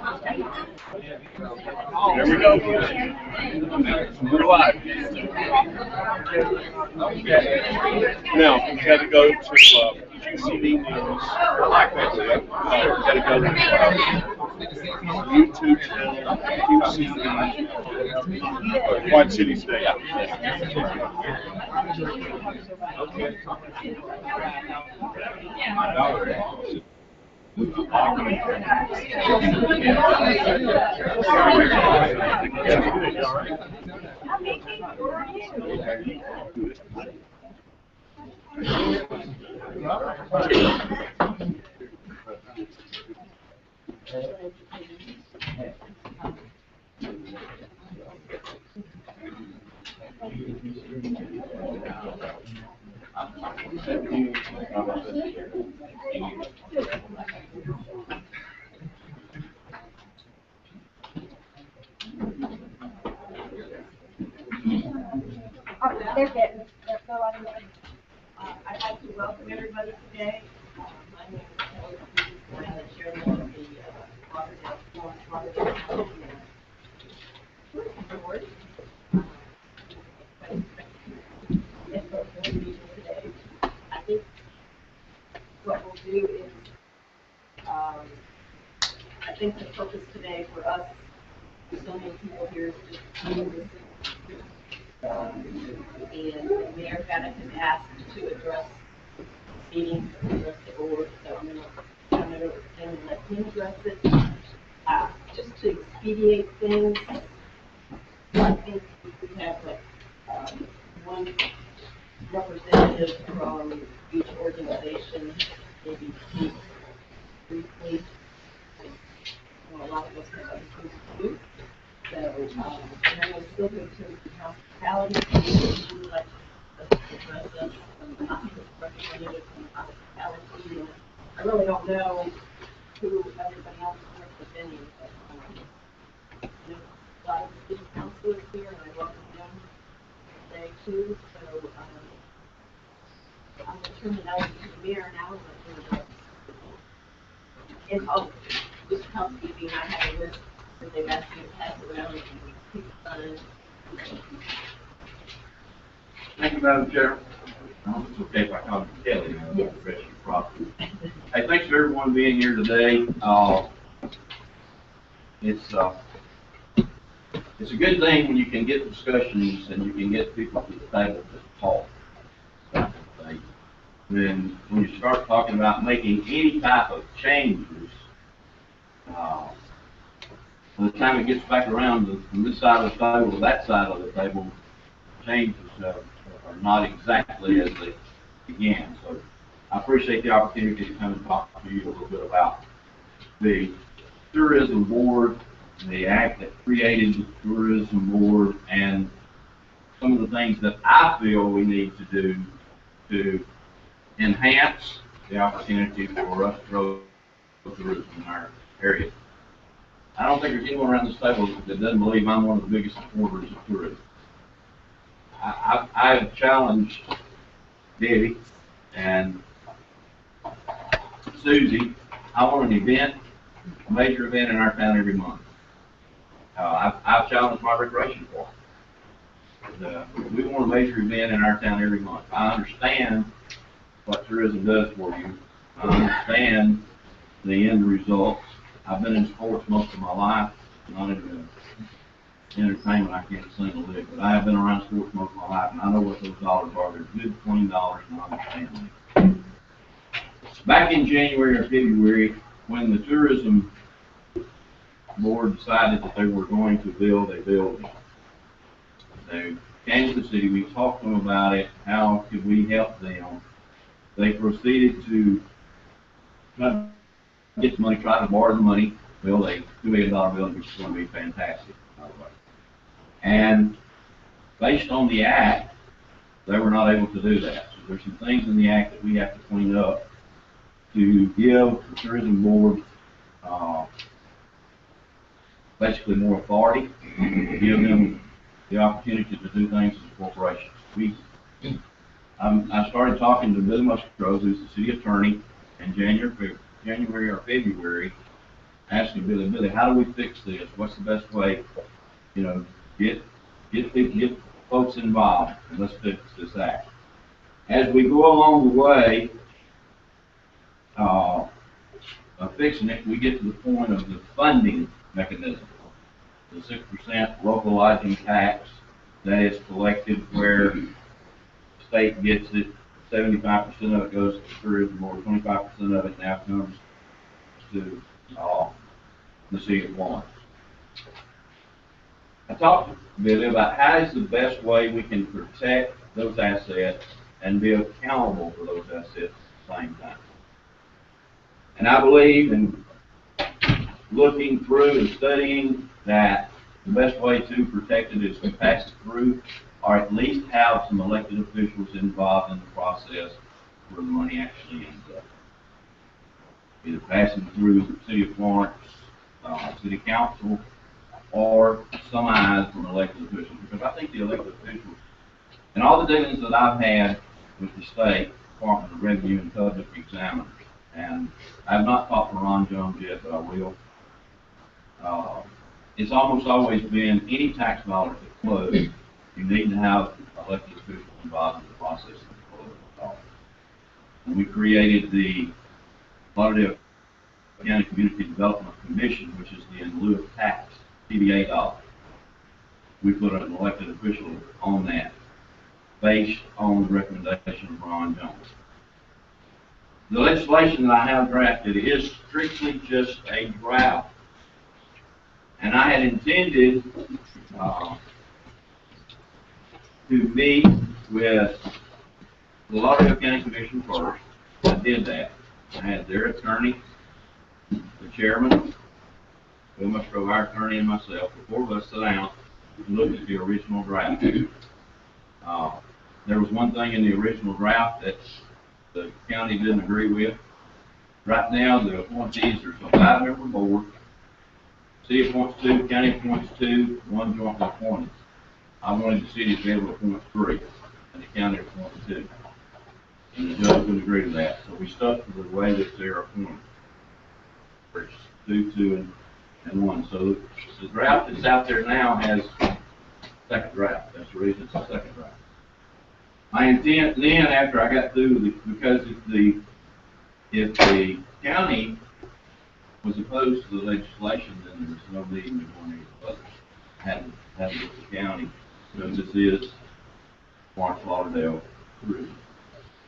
There we go. We're live. Now, we got to go to GCD News. I like that. We got to go to YouTube channel, QCD, Quad City State. Okay. They're getting, they're letting them. I'd like to welcome everybody today. My name is Florence, and I'm the chairman of the Lauderdale board. I think what we'll do is, I think the purpose today for us, there's so many people here, is just meeting this. And the mayor had asked to address the meeting, address the board, so I'm going to turn it over to him and let him address it. Just to expedite things, I think we have one representative from each organization, maybe speak briefly. Well, a lot of us have other things to do. So, and I will still go to the hospitality, if you would like to address us, representative from hospitality. I really don't know who everybody else is representing, but you know, a lot of the city council is here, and I welcome them today too. So, I'm going to turn it over to the mayor now. And just housekeeping, I have a list that they've asked me to pass around and keep signing. Thank you, Madam Chair. It's okay if I call you Kelly. Yes. Hey, thanks for everyone being here today. It's a good thing when you can get discussions and you can get people to the table to talk about the thing. Then when you start talking about making any type of changes, by the time it gets back around from this side of the table to that side of the table, changes are not exactly as they began. So I appreciate the opportunity to come and talk to you a little bit about the tourism board, the act that created the tourism board, and some of the things that I feel we need to do to enhance the opportunity for us to grow tourism in our area. I don't think there's anyone around this table that doesn't believe I'm one of the biggest supporters of tourism. I have challenged Debbie and Susie. I want an event, a major event in our town every month. I've challenged my recreation department. We want a major event in our town every month. I understand what tourism does for you. I understand the end results. I've been in sports most of my life, not in entertainment. I can't sing a lick, but I have been around sports most of my life, and I know what those dollars are. They're good, clean dollars, and I understand them. Back in January or February, when the tourism board decided that they were going to build a building, they came to the city. We talked to them about it. How could we help them? They proceeded to try to get the money, try to borrow the money, build a $2 million building, which is going to be fantastic, by the way. And based on the act, they were not able to do that. So there's some things in the act that we have to clean up to give the tourism board basically more authority, give them the opportunity to do things as corporations. I started talking to Bill Musgrove, who's the city attorney, in January or February, asking Billy, how do we fix this? What's the best way? You know, get people, get folks involved, and let's fix this act. As we go along the way, of fixing it, we get to the point of the funding mechanism. The 6% local lodging tax that is collected where the state gets it, 75% of it goes to tourism, or 25% of it now comes to the city of Florence. I talked to Billy about how is the best way we can protect those assets and be accountable for those assets at the same time. And I believe in looking through and studying that the best way to protect it is to pass it through, or at least have some elected officials involved in the process where the money actually ends up. Either passing through the city of Florence, city council, or some eyes from elected officials. Because I think the elected officials, and all the dealings that I've had with the state Department of Revenue and public examiners, and I've not talked to Ron Jones yet, but I will. It's almost always been any tax dollars that flow, you need to have elected officials involved in the process of the flow of the dollars. When we created the Lauderdale County Community Development Commission, which is the in lieu of tax, TDA dollars, we put an elected official on that based on the recommendation of Ron Jones. The legislation that I have drafted is strictly just a draft. And I had intended to meet with the Lauderdale County Commission first. I did that. I had their attorney, the chairman, Bill Musgrove, our attorney, and myself, before we sat down and looked at the original draft. There was one thing in the original draft that the county didn't agree with. Right now, the appointees are a 5-member board. City appoints 2, county appoints 2, 1 jointly appointed. I wanted the city to be able to appoint 3, and the county appointed 2. And the judge wouldn't agree to that, so we stuck to the way that they're appointed. 2, 2, and 1. So the draft that's out there now has second draft. That's the reason it's a second draft. My intent then, after I got through, because if the county was opposed to the legislation, then there was no need to go any further. Had to go to the county, because this is Florence Lauderdale group.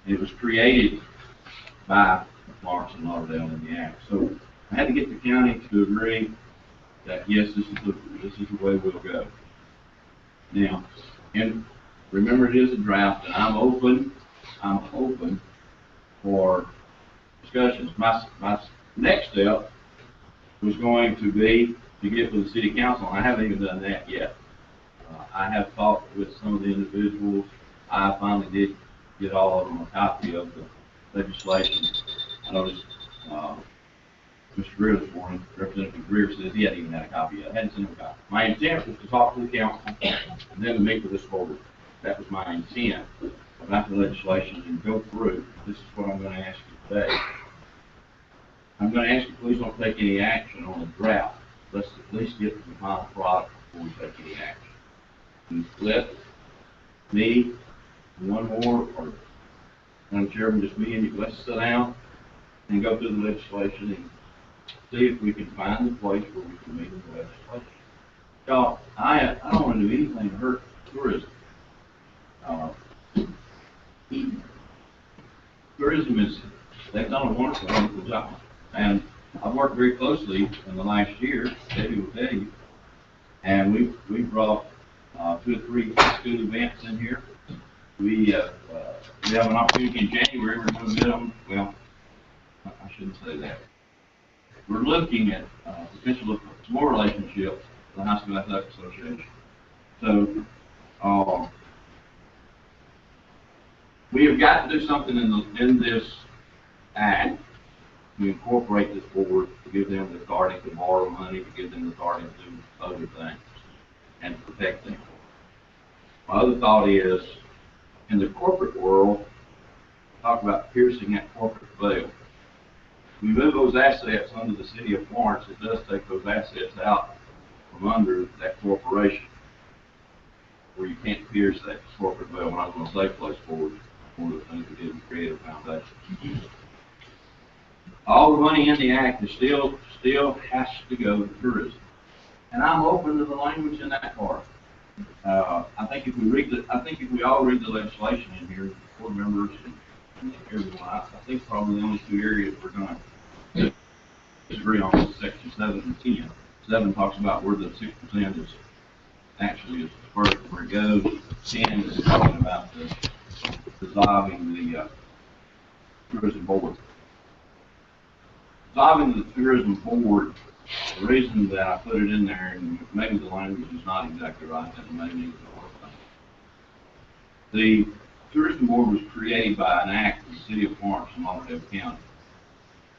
It was created by Florence and Lauderdale in the act. So I had to get the county to agree that yes, this is the way we'll go. Now, and remember, it is a draft, and I'm open for discussions. My next step was going to be to get with the city council. I haven't even done that yet. I have talked with some of the individuals. I finally did get all of them a copy of the legislation. I noticed Mr. Greer this morning, Representative Greer says he hadn't even had a copy yet. I hadn't seen him a copy. My intent was to talk to the council and then to meet with this board. That was my intent about the legislation and go through. This is what I'm going to ask you today. I'm going to ask you, please don't take any action on the draft. Let's at least get to the final product before we take any action. And let me, one more, or Madam Chairman, just me and you, let's sit down and go through the legislation and see if we can find a place where we can meet in the legislation. Y'all, I don't want to do anything to hurt tourism. Tourism they've done a wonderful, wonderful job. And I've worked very closely in the last year, Debbie will tell you, and we brought 2 or 3 school events in here. We have an opportunity in January, we're going to get them, well, I shouldn't say that. We're looking at potential more relationships with the High School Athletic Association. So, we have got to do something in this act to incorporate this board, to give them the authority to borrow money, to give them the authority to do other things, and to protect them. My other thought is, in the corporate world, talk about piercing that corporate veil. we move those assets under the city of Florence, it does take those assets out from under that corporation, where you can't pierce that corporate veil. When I was going to say place forward, one of the things we did was create a foundation. All the money in the act is still has to go to tourism, and I'm open to the language in that part. I think if we all read the legislation in here, board members and everyone, I think probably the only two areas we're going to disagree on is section 7 and 10. 7 talks about where the 6% is actually is dispersed, where it goes. 10 is talking about dissolving the tourism board. Dissolving the tourism board, the reason that I put it in there, and maybe the language is not exactly right, and maybe need to work on it. The tourism board was created by an act of the city of Florence in Lauderdale County,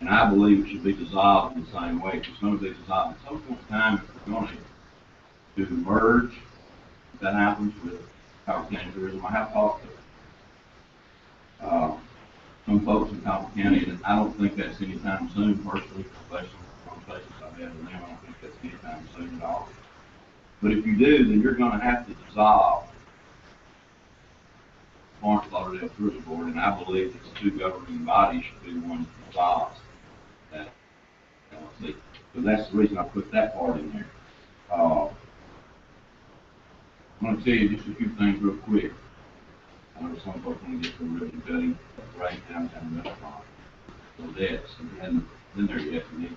and I believe it should be dissolved in the same way. It's going to be dissolved at some point in time. If we're going to merge, if that happens with Howard County Tourism, I have talked to some folks in Howard County, and I don't think that's anytime soon, personally, based on the conversations I've had with them. I don't think that's anytime soon at all. But if you do, then you're going to have to dissolve Florence Lauderdale Tourism Board, and I believe that the two governing bodies should be the ones that dissolves that LLC. So that's the reason I put that part in there. I'm going to tell you just a few things real quick. I know some folks want to get to ribbon cutting right downtown restaurant. So debts, and we hadn't been there yet, we need to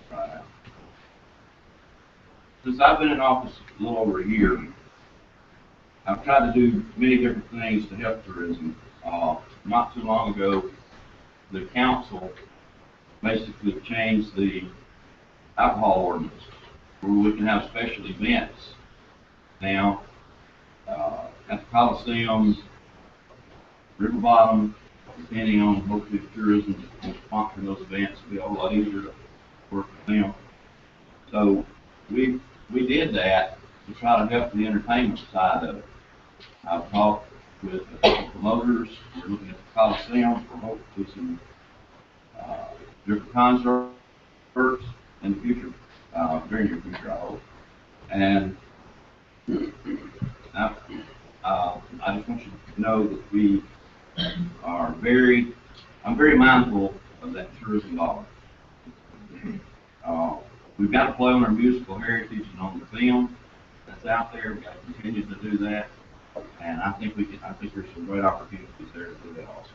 try it out. Since I've been in office a little over a year, I've tried to do many different things to help tourism. Not too long ago, the council basically changed the alcohol ordinance where we can have special events now at the Coliseum, River Bottom, depending on hopefully tourism will sponsor those events. It'll be a lot easier to work with them. So we did that to try to help the entertainment side of it. I've talked with a couple promoters. We're looking at the Coliseum for hopefully some different concerts in the future, very near future, I hope. And I just want you to know that we are I'm very mindful of that tourism dollar. We've got to play on our musical heritage and on the film that's out there. We've got to continue to do that. And I think there's some great opportunities there to do that also.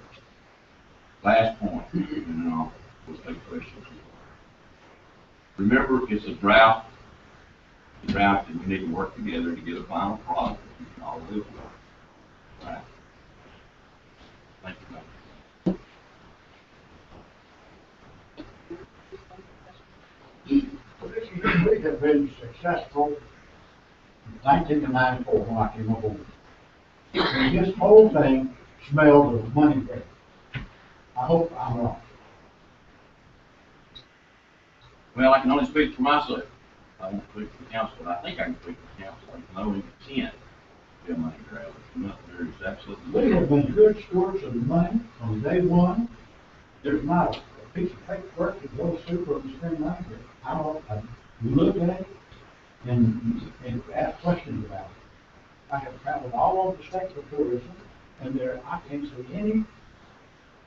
Last point, and then we'll take questions. Remember, it's a drought. It's a drought, and we need to work together to get a final product that we can all live with. All right. Thank you, We have been successful in 1994 when I came aboard. And this whole thing smells of money grab. I hope I'm wrong. Well, I can only speak for myself. I won't speak for the council, but I think I can speak for the council. I know intent to be a money grab. There is absolutely. We have been good stewards of the money from day one. There's not a piece of paperwork that goes super and spend money. We look at it and ask questions about it. I have traveled all over the state for tourism, and I can't see any,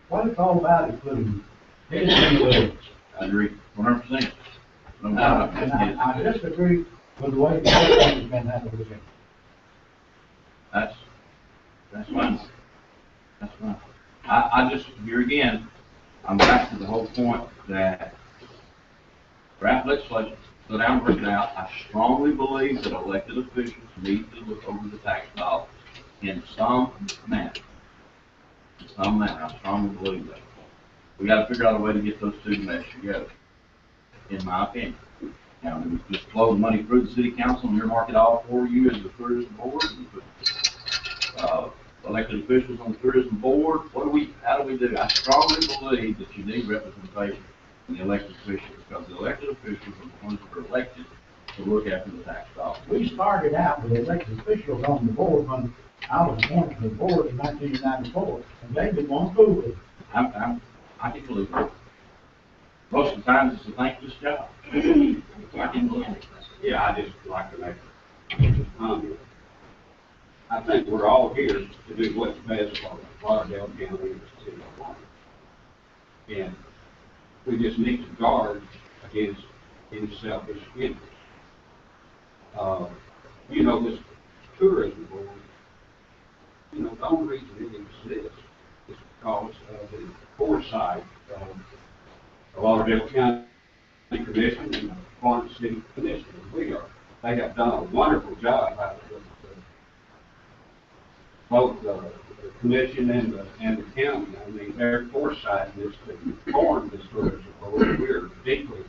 what it's all about is putting heads in the wheels. I agree, 100%. No And doubt about that. I disagree with the way the whole thing has been handled again. That's fine. That's fine. I just, here again, I'm back to the whole point that draft legislation, so down and written out, I strongly believe that elected officials need to look over the tax dollars in some manner. In some manner, I strongly believe that. We gotta figure out a way to get those two meshed together, in my opinion. Now, we just flow the money through the city council and earmark it all for you as the tourism board, and put, elected officials on the tourism board. How do we do? I strongly believe that you need representation in the elected officials, because the elected officials are the ones that are elected to look after the tax dollars. We started out with elected officials on the board when I was appointed to the board in 1994, and they've been one fool with it. I can believe that. Most of the times it's a thankless job. Yeah, I just like to make, I think we're all here to do what's best for Lauderdale County and the city of Florence. And we just need to guard against any selfish interests. You know, this tourism board, you know, the only reason it exists is because of the foresight of the Lauderdale County Commission and the Florence City Commission. They have done a wonderful job out of both the commission and the county. I mean, their foresight is to form this tourism board. We're deeply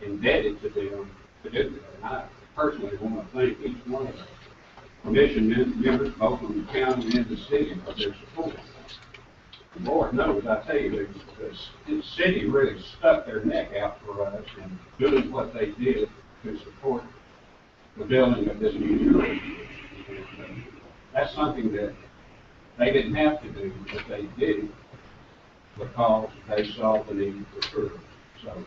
indebted to them to do that. And I personally want to thank each one of the commission members, both from the county and the city, for their support. The Lord knows, I tell you, the city really stuck their neck out for us in doing what they did to support the building of this new tourism. That's something that they didn't have to do, but they did it because they saw the need for tourism. So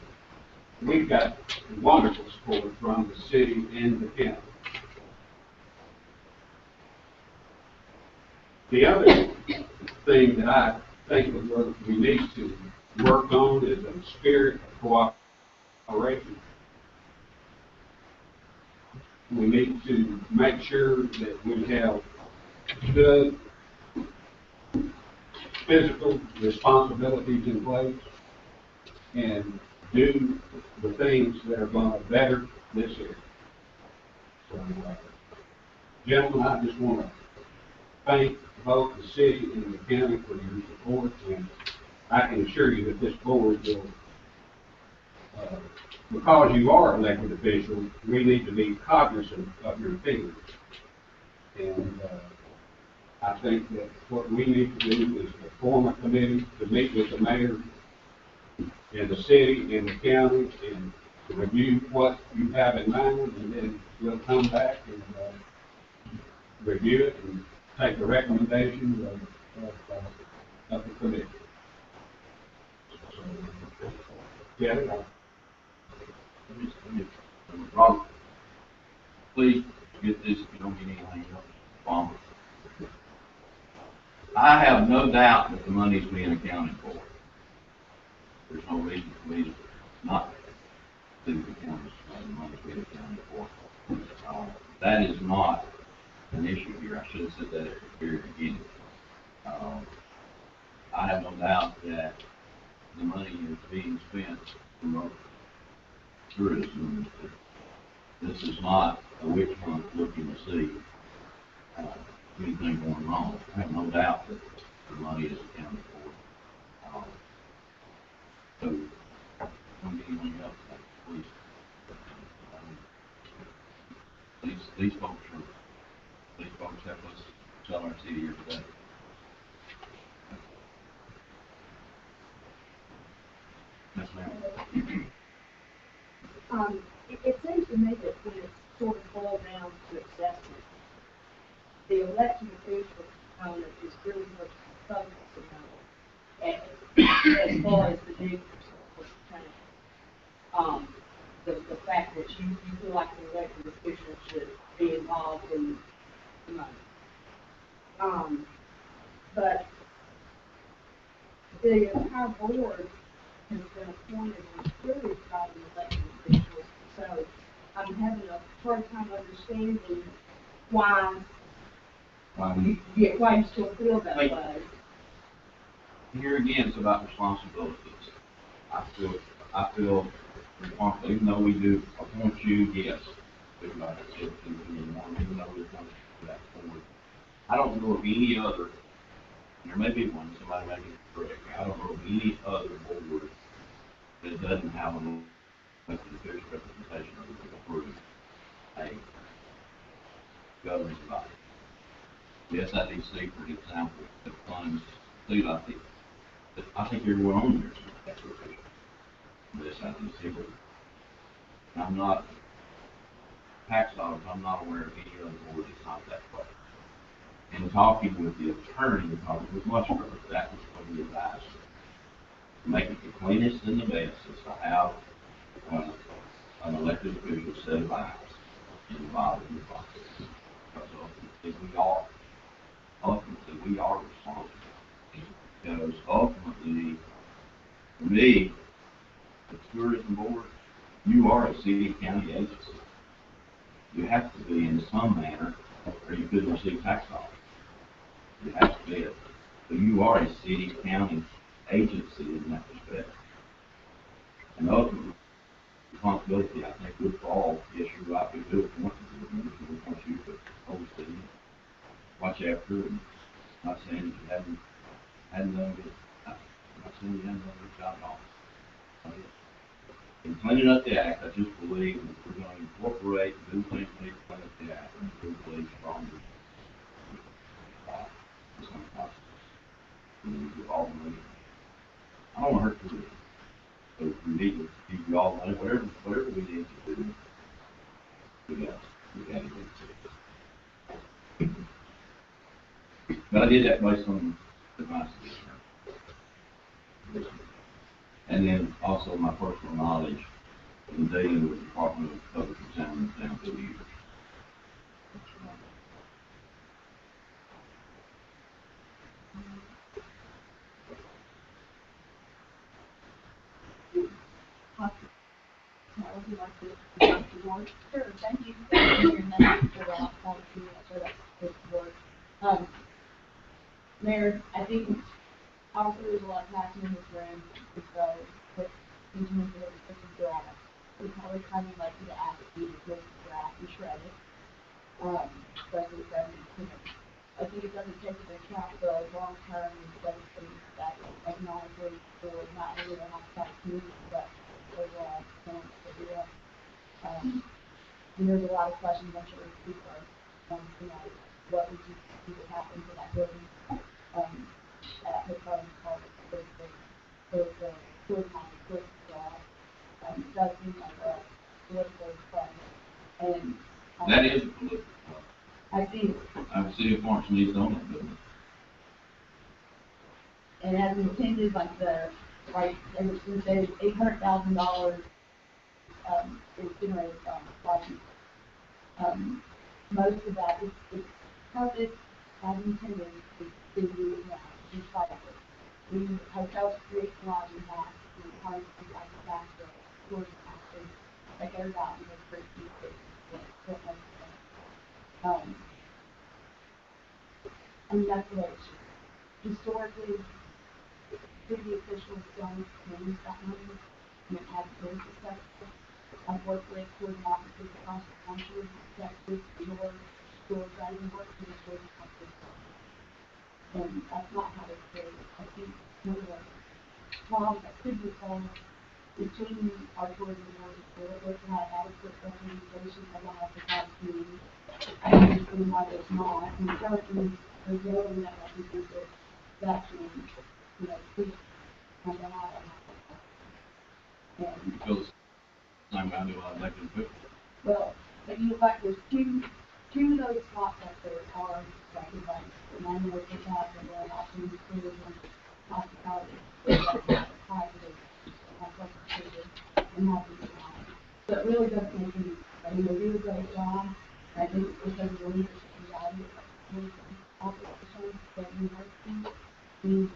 we've got wonderful support from the city and the county. The other thing that I think that we need to work on is a spirit of cooperation. We need to make sure that we have good physical responsibilities in place and do the things that are going to better this area. So, gentlemen, I just want to thank both the city and the county for your support, and I can assure you that this board will, because you are elected officials, we need to be cognizant of your feelings. And I think that what we need to do is to form a committee to meet with the mayor and the city and the county and to review what you have in mind, and then we'll come back and review it and take the recommendations of the committee. So, yeah, Robert, please get this if you don't get anything else. Bomb. I have no doubt that the money's being accounted for. There's no reason for me to not do the county's money's being accounted for. That is not an issue here. I should have said that at the very beginning. I have no doubt that the money is being spent to promote tourism. This is not a witch hunt looking to see anything going wrong. I have no doubt that the money is accounted for. So, don't get anything else, please. These folks help us sell our city here today. Yes, ma'am. It seems to me that when it's sort of boiled down to assessment, the election official component is really what the focus on. As far as the news for the town, the fact that you feel like the elected official should be involved in the money. But the entire board has been appointed and approved by the elected officials, so I'm having a hard time understanding why you still feel that way. Here again, it's about responsibilities. I feel responsible, even though we do appoint you, yes. Even though we're going to that forward. I don't know of any other, and there may be one, somebody may be correct, I don't know of any other board that doesn't have an elected official representation of the approved a governing body. The SIDC, for example, that funds CLIP, I think everyone on there is an elected official. The SIDC, but I'm not, tax dollars, I'm not aware of any other board that's not that way. And talking with the attorney, because it was much further, that was what we advised. make it the cleanest and the best is to have, an elected official set lives involved in the process. Because ultimately we are responsible. Because ultimately, for me, the tourism board, you are a city county agency. You have to be in some manner, or you couldn't receive tax dollars. You have to be it. So you are a city county agency in that respect. And ultimately, responsibility, I think, would fall, yes, you're right, we do want you to oversee, watch after, and not saying that you hadn't done good. I'm not saying you hadn't done a good job at all. In cleaning up the act, I just believe that we're going to incorporate and do things we need to clean up the act, and do believe strongly. It's going to cost us. And we do all the money. I don't want to hurt tourism. So if we need to give you all money, whatever we need to do, we got to do it. But I did that based on advice. And then also my personal knowledge in dealing with the Department of Public Examiners down through the years. Would you like to ask the board? Sure, thank you for being here, and thank you for that policy, for that good work. Mayor, I think obviously there's a lot of passion in this room, so, but in terms of the draft, we probably kind of like you to ask you to take the draft and shred it. Especially if I think it doesn't take into account the long-term benefits that economically for not only the outside community, but overall, that we have. And there's a lot of questions I'm sure people are wanting to know what would you see would happen to that building at the current cost of the good job. It does seem like a political fund. And That is a political fund. I think I've seen Florence needs to own that building. and as intended, like they were going to say $800,000 is generated from budget. Most of that is purpose as intended is used now, recycled. The hotels create lodging tax, the parties like tax, the tourism tax, that goes out and goes for people. And that's what it's historically, city officials don't use that money and it has been successful. I've worked with tourism officers across the country, Texas, New York, Georgia, I even worked with the tourism officers. And that's not how it's done. I think one of the problems that could be solved is changing our tourism board to have adequate representation of the hospitality community. I understand why there's not, and currently there's no one that represents it that can, speak on behalf of it. And Because I'm going to do a lot of elected officials. well, but you look like there's two of those spots up there are elected by, and I know it's a and then options tourism, hospitality, positive, and happy to have. So it really does make me, they do a great job. I think it's because of the leadership and value of the operations that university, we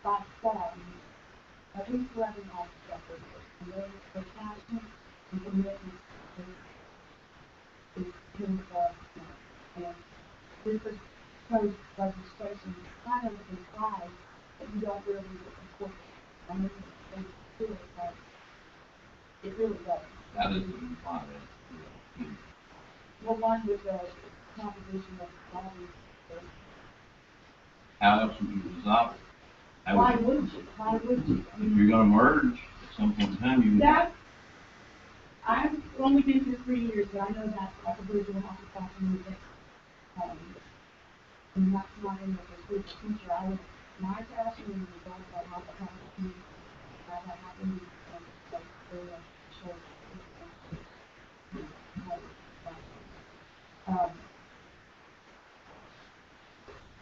by far, at least 11 officers, and their passion and commitment is and this is proposed legislation kind of implies that you don't really support it. I know they do it, but it really doesn't. How does it imply that? Well, one with the composition of the body. How else would you resolve it? Why wouldn't you? Why would you? If you're going to merge at some point in time, you. That's, I've only been here 3 years, but I know that's like a bridge we'll have to cross and move it. And that's not in the foreseeable future. My passion is the goal that I'll have to do. That happened and like very short.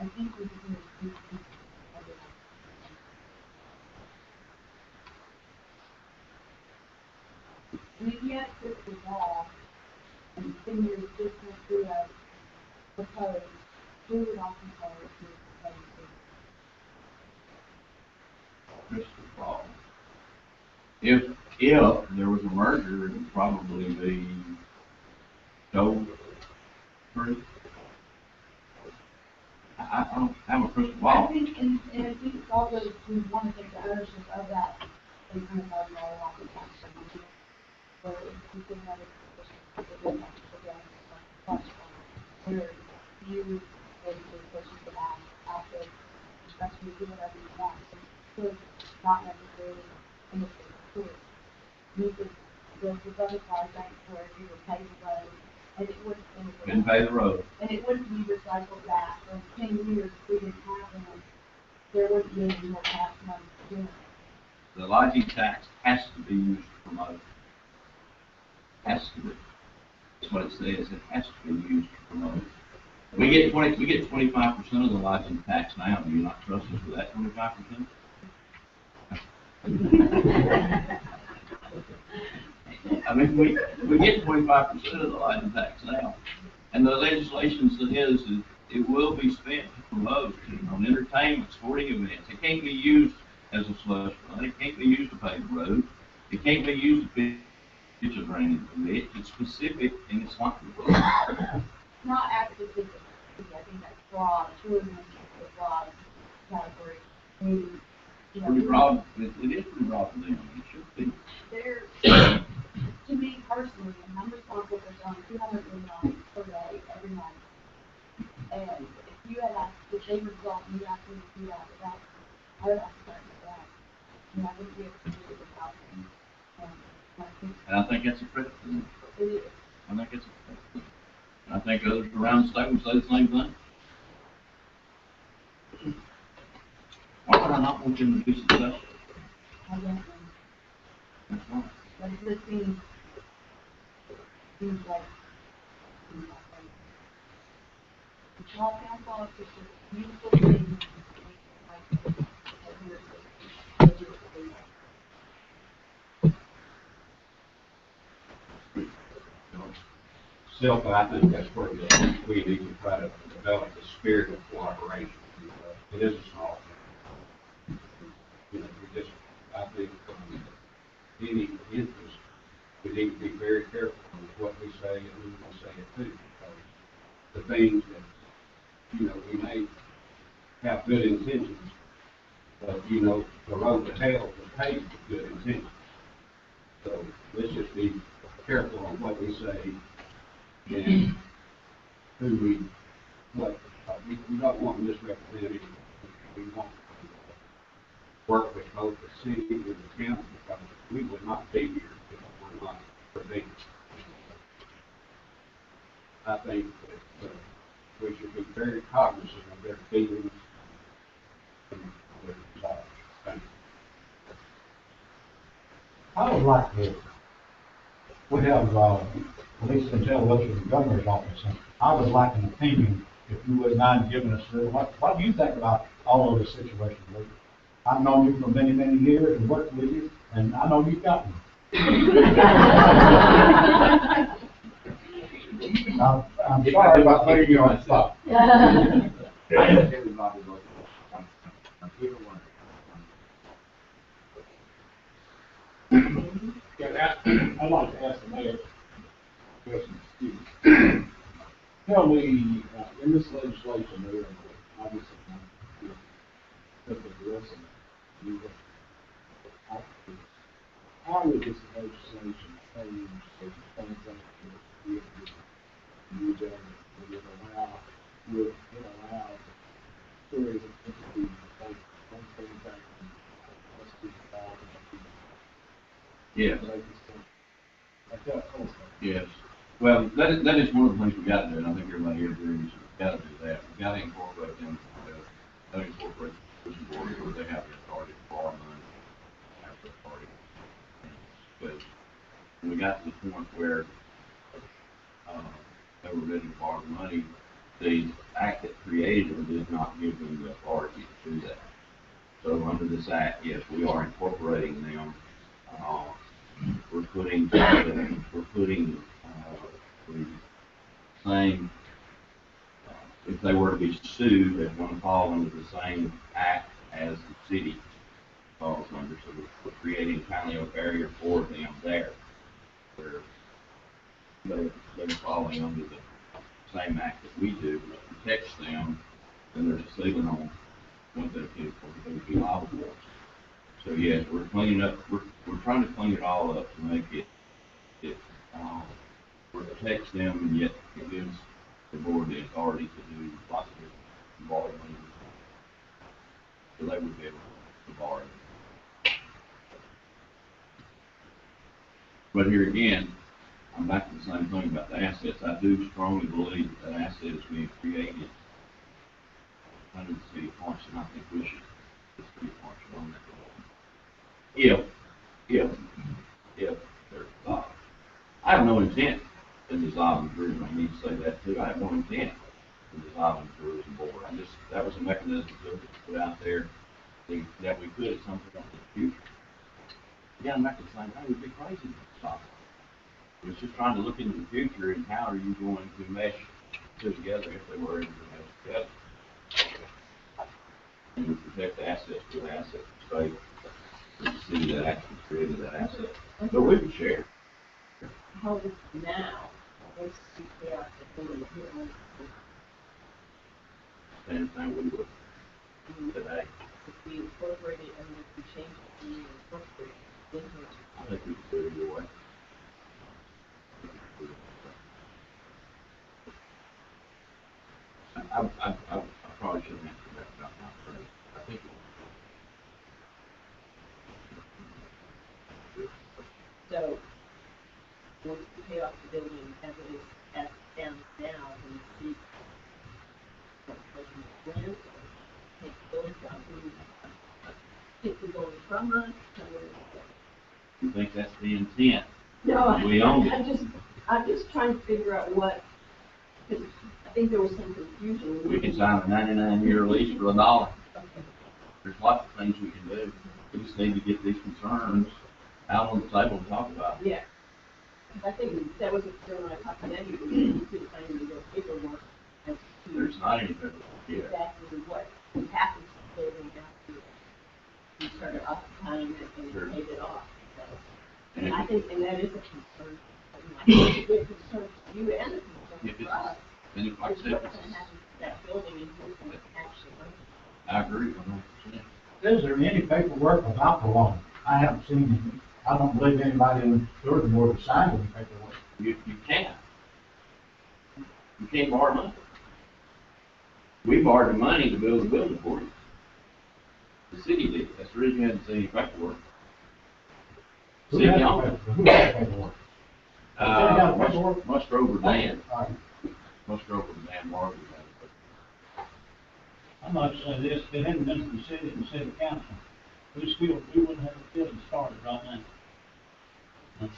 I think we can do had a crystal ball, and 10 years just went through a proposed, who would often call it to propose Crystal ball. If there was a merger, it would probably be Doe Creek. I don't have a crystal I ball. think, and if we also, we want to take the ownership of that $800,000 off the tax rate. So if we can have a position, where you basically pushing the back after, especially do whatever you want, could not necessarily in the court. You could go to other projects where you would pay the road, and it wouldn't. Didn't pay the road. And it wouldn't be recycled back, so in 10 years, if we didn't have them, there wouldn't be any more tax money to do it. The lodging tax has to be used to promote. Has to be. That's what it says, it has to be used to promote. We get 25% of the lodging tax now, do you not trust us with that 25%? I mean, we get 25% of the lodging tax now. And the legislation says that it will be spent to promote on entertainment, sporting events. It can't be used as a slush fund. It can't be used to pave the road. It can't be used to pitch a drainage permit. It's specific and it's not. Not as specific, I think that's broad, tourism is a broad category. Pretty broad, it is pretty broad for them, it should be. They're, to me personally, and I'm responsible for selling $200 million per day every month. And if you had asked, if they result, you asked me to do that, I would have to start with that. And I wouldn't be able to do it without them. And I think that's a credit to them. It is. I think it's a credit to them. And I think others around the state would say the same thing. Why would I not want them to be successful? I don't know. That's right. But it just seems like, the small town politics is beautiful thing. Self, I think that's where we need to try to develop the spirit of cooperation. It is a small thing. We just, I think, any interest, we need to be very careful with what we say and who we say it to. Because the things that, we may have good intentions, but, the road to hell is paved with good intentions. So let's just be careful on what we say and who we don't want misrepresented. We want to work with both the city and the county because we would not be here if it were not for them. I think that we should be very cognizant of their feelings and their desires. Thank you. I would like to, we have, police intelligence in the governor's office, and I would like an opinion, if you wouldn't mind giving us, what do you think about all of this situation, Lee? I've known you for many, many years and worked with you, and I know you've got me. I'm sorry about putting you on the spot. I'd like to ask the mayor a question. Tell me, in this legislation, there, obviously, how would this legislation change the transaction would it allow tourism entities to take one transaction, let's do Yes. Yes. Well, that is one of the things we got to do, and I think everybody here agrees we've got to do that. We've got to incorporate them. Incorporate the board where they have the authority to borrow money, have the authority. Because when we got to the point where they were ready to borrow money, the act that created them did not give them the authority to do that. So under this act, yes, we are incorporating them we're putting the same, if they were to be sued, they're gonna fall under the same act as the city falls under, so we're creating kind of a barrier for them there, where they're falling under the same act that we do, which protects them, and there's a ceiling on what they would be liable for. So yes, we're cleaning up, we're trying to clean it all up to make it protects them, and yet it gives the board the authority to do lots of different borrowing. So they would be able to borrow. But here again, I'm back to the same thing about the assets. I do strongly believe that that asset is being created under the city of Florence, and I think we should, the city of Florence should own that. If they're dissolved. I have no intent in dissolving the tourism. I need to say that too. I have no intent in dissolving the tourism board. That was a mechanism to put out there that we could at some point in the future. Yeah, I'm not the same thing. We'd be crazy to stop it. It's just trying to look into the future and how are you going to mesh two together if they were able to mesh together. And we protect the assets for the assets to stay for the city that actually created that asset. So we can share. How is it now? What's the chaos that we're doing? Same thing we would today. If we incorporate it and if we change it, we incorporate it into it. I think we could do it either way. I probably shouldn't answer that about now, but I think So, once we pay off the building as it is, as it stands now, we see what President Florence take the building down, take the building from us, you think that's the intent. No, We own it. I'm just trying to figure out what, because I think there was some confusion. We can sign a 99-year lease for $1. Okay. There's lots of things we can do. We just need to get these concerns out on the table and talk about it. Yeah. I think that was a concern when I talked to Debbie, because we couldn't find any real paperwork as to There's not any better. Yeah. exactly what happens to the building after we started occupying it and Sure. paid it off. So, And and I if- think, and that is a concern. I mean, I think it's a good concern for you and a If concern it's- for us. And if, like I Is said, what's going to happen to that building and who's going to actually own it. I agree 100%. Is there any paperwork about the loan? I haven't seen any. I don't believe anybody in the tourism board has signed any paperwork. You can't. You can't borrow money. We borrowed the money to build the building for you. The city did. That's the reason you hadn't seen any paperwork. Who City has the owned it. paperwork? Who has the paperwork? Musgrove Dan. All right. Musgrove Dan borrowed it. I'd like to say this, if it hadn't been for the city and the city council, we wouldn't have the building started right now. And,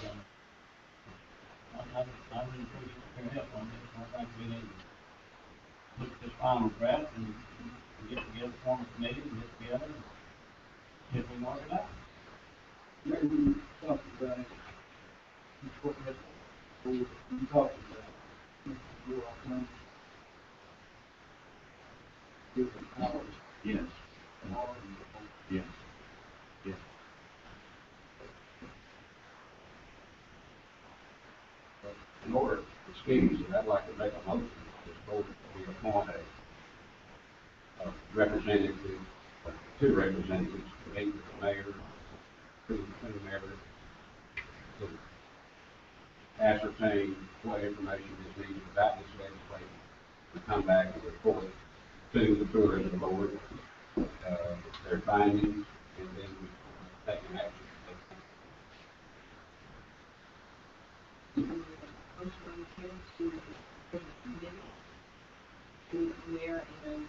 I really appreciate your help on this. I think we need to look at this final draft and get together, form a committee, and get together, and see if we can work it out. Maybe we talked about it. We talked about it. Different powers. Yes. Yes. Yes. In order, excuse me, I'd like to make a motion that this board be appoint a representative, two representatives to meet with the mayor, whomever, to ascertain what information is needed about this legislation, to come back and report to the tourism board, their findings, and then we take an action. Where and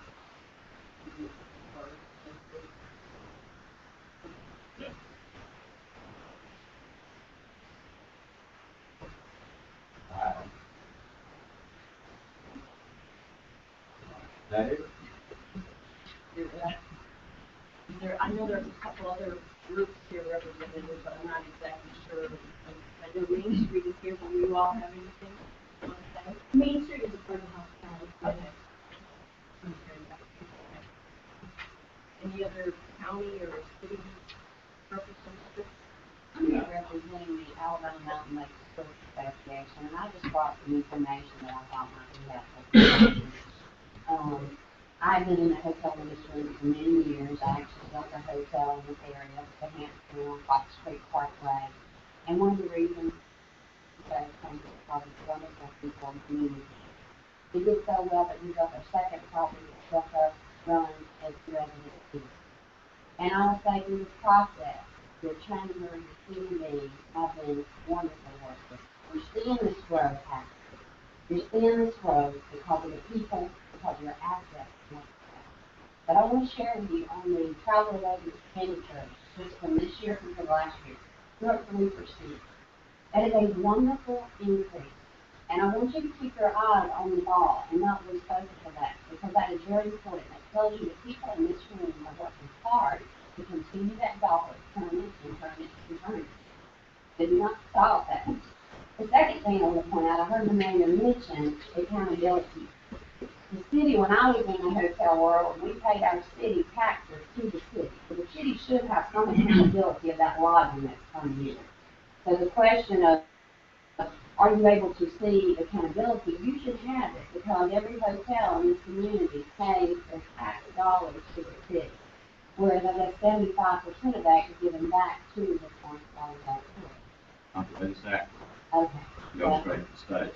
Yeah. That is, I know there's a couple other groups here represented, but I'm not exactly sure. I know Main Street is here, but you all have anything you want to say? Main Street is a part of hospitality. Okay. Any other county or city representatives? I'm representing the Alabama Mountain Lake Historic Association, and I just brought some information that I thought might be helpful. I've been in the hotel industry for many years. I actually built a hotel in this area, the Hampton on Fox Creek Parkway. And one of the reasons that I came to probably wonderful people in the community. It did so well that we built our second property that helped us run as residency. And I will say through this process, your chamber, your community have been wonderful workers. You're seeing this growth happen. You're seeing this growth because of the people, because of your assets. But I want to share with you on the travel-related expenditure, just from this year compared to last year, we're up 3%. That is a wonderful increase. And I want you to keep your eyes on the ball and not lose focus of that, because that is very important. It tells you that people in this community are working hard to continue that dollar, turn it and turn it and turn it. They do not stop that. The second thing I want to point out, I heard the mayor mention accountability. The city, when I was in the hotel world, we paid our city taxes to the city. So the city should have some accountability of that lodging that's coming in. So the question of, are you able to see accountability? You should have it, because every hotel in this community pays their tax dollars to the city. Whereas I guess 75% of that is given back to the hotel. Not the state. Okay. Go straight to the state.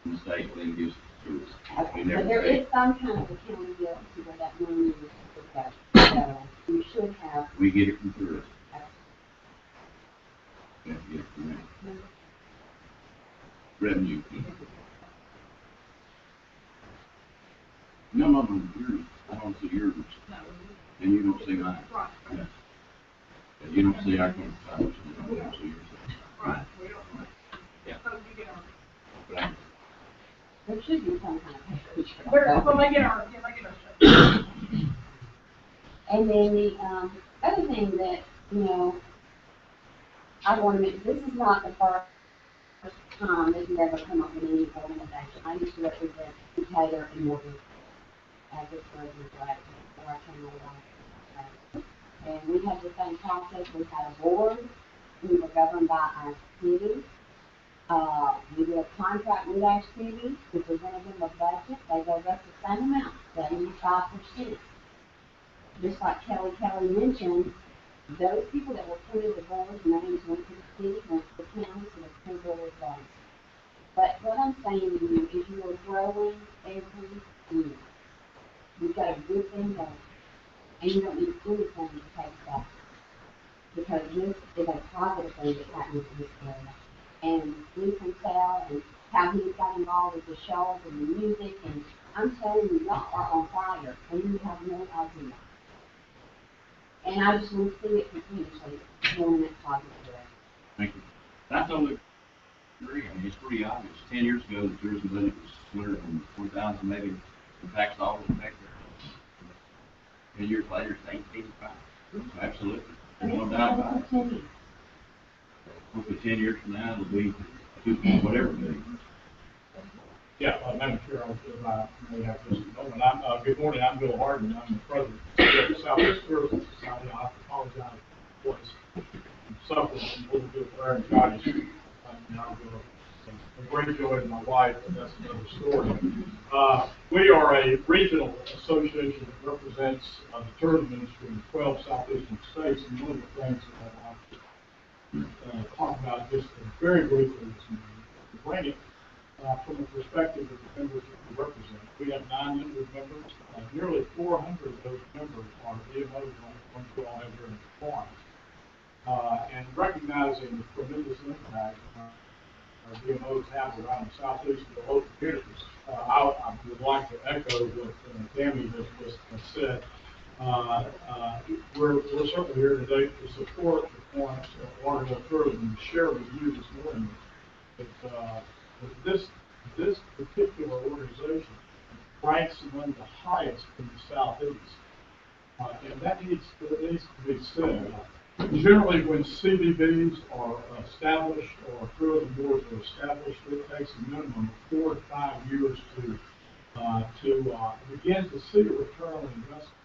And the state then gives it to us. Okay, We so never there pay. is some kind of accountability where that money is supposed to go. So you should have. We get it from tourists. Okay. We have to get it from them. Revenue. None of them are yours. I don't see yours. And you don't see mine. Right. Yeah. And you don't see our conversation. You don't see yours. Right, we don't want. Yeah. So we get our, But I- There should be some kind of package. well, they get our, yeah, they get our. And then the other thing that, I want to mention, this is not the first time that you've ever come up with any organization. I used to represent Decatur and Morgan as a president before I came along. And we had the same process. We had a board. We were governed by our city. We did a contract with our city. We presented them a budget. They gave us the same amount, 75%. Just like Kelly mentioned, those people that were put in the board, names went to the city, went to the county, to the school board advice. But what I'm saying to you is you are growing every year. You've got a good thing going, and you don't need anything to take back. Because this is a positive thing that's happening in this area. And we can tell and how he got involved with the shows and the music, and I'm telling you, y'all are on fire, and you have no idea. And I just want to see it continuously going in that positive direction. Thank you. I totally agree. I mean, it's pretty obvious. 10 years ago, the tourism budget was 240,000 maybe. The tax dollars back there. 10 years later, it's 885. Absolutely. And No it's doubt going about to it. continue. Hopefully 10 years from now, it'll be 2 whatever it be. Yeah, Madam Chair, I may have just a moment. Good morning, I'm Bill Harden, I'm the president of the Southeast Tourism Society. I apologize for this suffering a little bit of laryngitis. A great joy to my wife, but that's another story. We are a regional association that represents the tourism industry in 12 southeastern states, and one of the things that I talk about just very briefly this morning, to bring it from the perspective of the members that we represent. We have 900 members. Nearly 400 of those members are DMOs, like the ones we all have here in Florence. And recognizing the tremendous impact our DMOs have around the southeast of the local communities, I would like to echo what Tammy has just said. We're certainly here today to support the Florence Lauderdale tourism and share with you this morning that this particular organization ranks among the highest in the southeast, and that needs to be said. Generally, when CDBs are established or tourism boards are established, it takes a minimum of 4 to 5 years to begin to see a return on investment.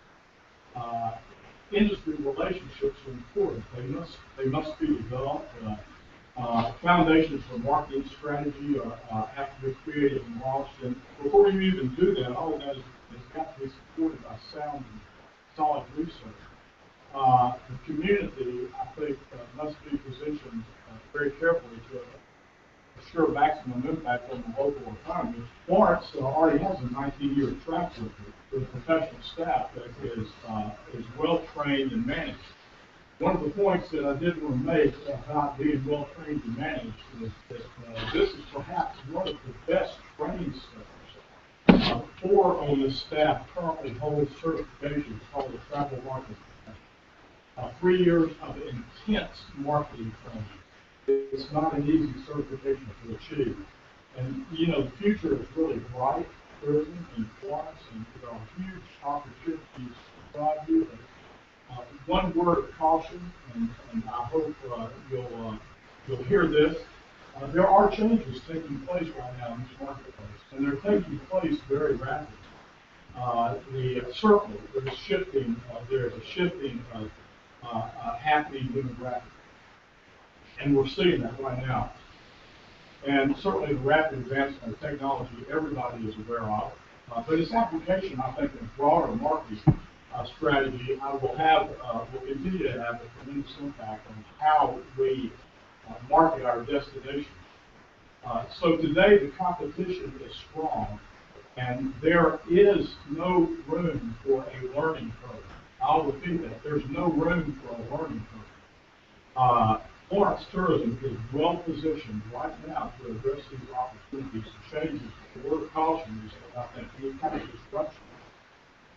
Industry relationships are important. They must be developed. Foundations for marketing strategy have to be created and launched. And before you even do that, all of that has got to be supported by sound and solid research. The community, I think, must be positioned very carefully to assure maximum impact on the local economy. Florence already has a 19-year track record with a professional staff that is well-trained and managed. One of the points that I did want to make about being well-trained and managed is that this is perhaps one of the best training centers. 4 on this staff currently hold certifications called the travel marketing. 3 years of intense marketing training. It's not an easy certification to achieve. And, you know, the future is really bright, tourism in Florence, and there are huge opportunities for you. One word of caution, and I hope you'll hear this. There are changes taking place right now in this marketplace, and they're taking place very rapidly. There's a shifting of happening demographic. And we're seeing that right now. And certainly the rapid advancement of technology everybody is aware of. But its application, I think, in a broader marketing strategy will continue to have a tremendous impact on how we market our destination. So today the competition is strong, and there is no room for a learning curve. I'll repeat that. There's no room for a learning curve. Florence Tourism is well positioned right now to address these opportunities and changes. The word caution is, I think, any kind of disruption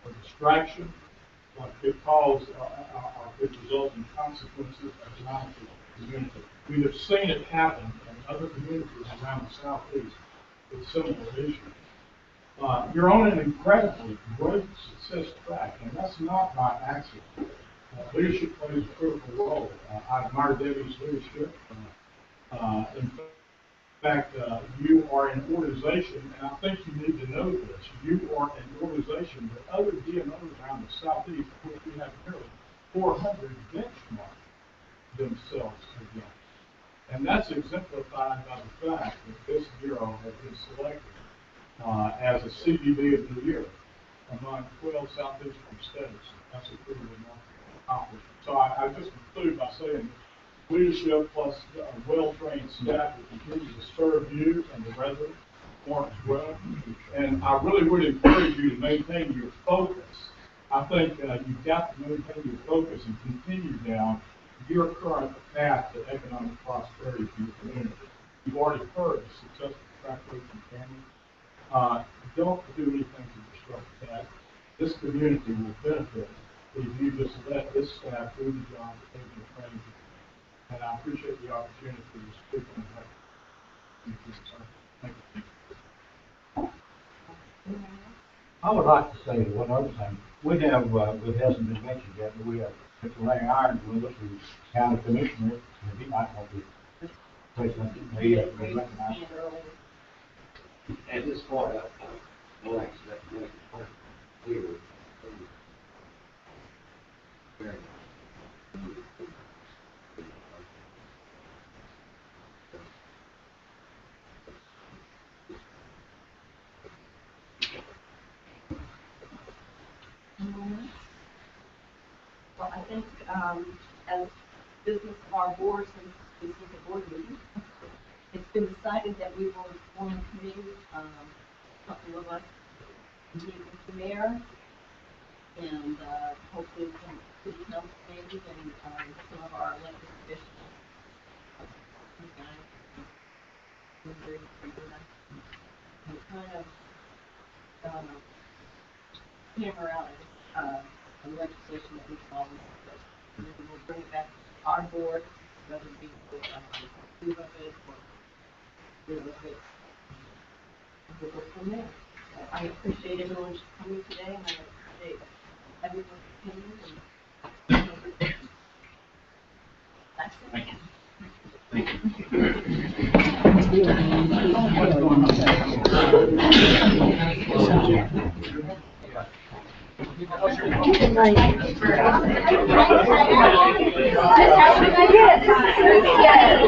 or distraction could result in consequences economic to the community. We have seen it happen in other communities around the Southeast with similar issues. You're on an incredibly great success track, and that's not by accident. Leadership plays a critical role. I admire Debbie's leadership. In fact, you are an organization, and I think you need to know this. You are an organization that other DMOs around the Southeast, which we have nearly 400 benchmark themselves against. And that's exemplified by the fact that this bureau has been selected as a CBB of the year among 12 southeastern states. That's a pretty remarkable accomplishment. So I just conclude by saying leadership plus a well-trained staff will continue to serve you and the residents of Florence well. And I really would encourage you to maintain your focus. I think you've got to maintain your focus and continue down your current path to economic prosperity for your community. You've already heard the successful track record from families. Don't do anything to disrupt that. This community will benefit if you just let this staff do the job that they've been trained to do. And I appreciate the opportunity to speak on that. Thank you. I would like to say one other thing. We have, it hasn't been mentioned yet, but we have Mr. Larry Irons with us, who's county commissioner, and he might want to say something. He has been recognized. At this point, I'll actually make it clear. Well, I think as business of our board, since this is a board meeting, it's been decided that we will form a committee, a couple of us meet with the mayor, and hopefully some city council maybe, and some of our elected officials. And kind of hammer out a legislation that we follow. And then we'll bring it back to our board, whether it be with two of it or three of it. We'll go from there. So I appreciate everyone coming today, and I appreciate everyone's opinion. That's it. Thank you. Thank you. Yes.